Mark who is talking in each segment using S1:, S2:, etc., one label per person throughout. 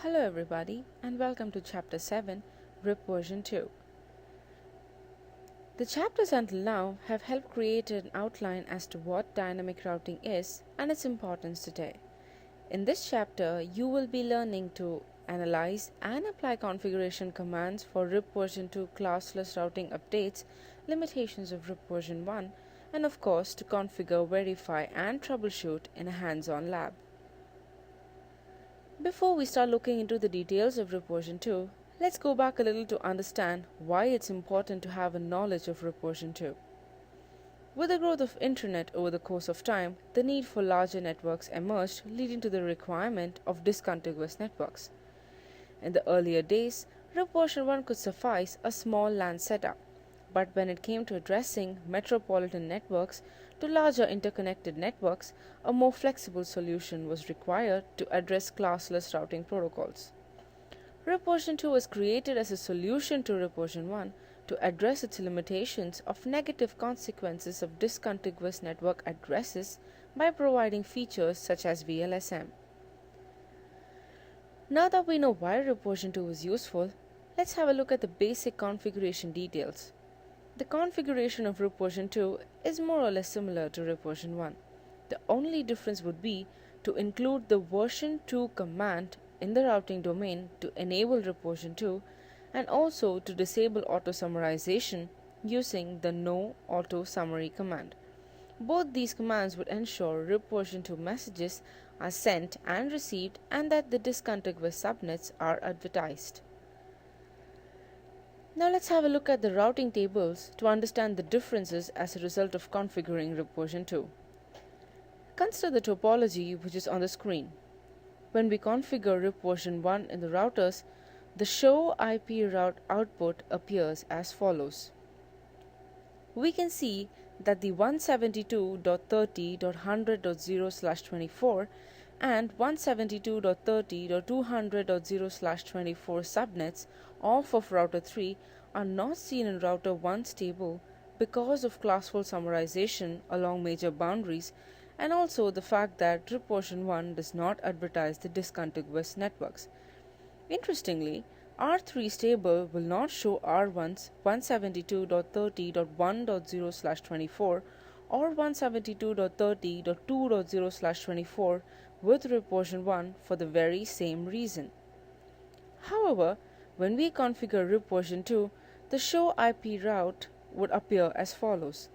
S1: Hello everybody and welcome to Chapter 7, RIP version 2. The chapters until now have helped create an outline as to what dynamic routing is and its importance today. In this chapter, you will be learning to analyze and apply configuration commands for RIP version 2 classless routing updates, limitations of RIP version 1, and of course to configure, verify, and troubleshoot in a hands-on lab. Before we start looking into the details of RIP version 2, let's go back a little to understand why it's important to have a knowledge of RIP version 2. With the growth of internet over the course of time, the need for larger networks emerged, leading to the requirement of discontiguous networks. In the earlier days, RIP version 1 could suffice a small LAN setup, but when it came to addressing metropolitan networks to larger interconnected networks, a more flexible solution was required to address classless routing protocols. RIP version 2 was created as a solution to RIP version 1 to address its limitations of negative consequences of discontiguous network addresses by providing features such as VLSM. Now that we know why RIP version 2 is useful, let's have a look at the basic configuration details. The configuration of RIP version 2 is more or less similar to RIP version 1. The only difference would be to include the version 2 command in the routing domain to enable RIP version 2 and also to disable auto summarization using the no auto summary command. Both these commands would ensure RIP version 2 messages are sent and received and that the discontiguous subnets are advertised. Now let's have a look at the routing tables to understand the differences as a result of configuring RIP version 2. Consider the topology which is on the screen. When we configure RIP version 1 in the routers, the show IP route output appears as follows. We can see that the 172.30.100.0/24 and 172.30.200.0/24 subnets off of router 3 are not seen in router 1's table because of classful summarization along major boundaries and also the fact that RIP version 1 does not advertise the discontiguous networks. Interestingly, R3's table will not show R1's 172.30.1.0/24 or 172.30.2.0/24 with RIP version 1 for the very same reason. However, when we configure RIP version 2, the show IP route would appear as follows.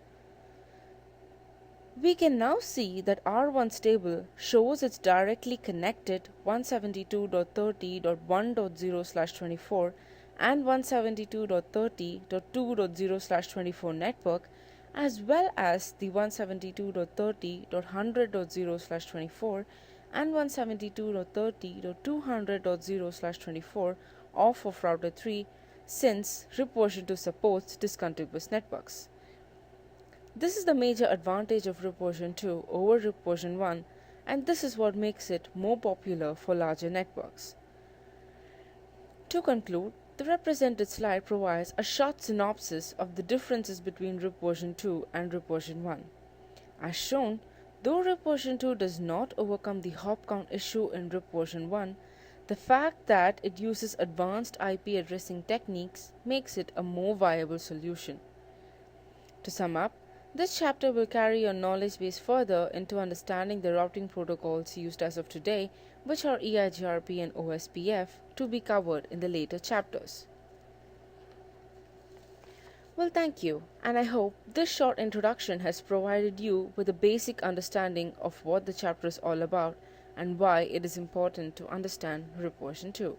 S1: We can now see that R1's table shows its directly connected 172.30.1.0/24 and 172.30.2.0/24 network as well as the 172.30.100.0/24 and 172.30.200.0/24 off of router 3 since RIP version 2 supports discontiguous networks. This is the major advantage of RIP version 2 over RIP version 1 and this is what makes it more popular for larger networks. To conclude, the represented slide provides a short synopsis of the differences between RIP version 2 and RIP version 1. As shown, though RIP version 2 does not overcome the hop count issue in RIP version 1, the fact that it uses advanced IP addressing techniques makes it a more viable solution. To sum up, this chapter will carry your knowledge base further into understanding the routing protocols used as of today, which are EIGRP and OSPF, to be covered in the later chapters. Well, thank you, and I hope this short introduction has provided you with a basic understanding of what the chapter is all about and why it is important to understand RIP version 2.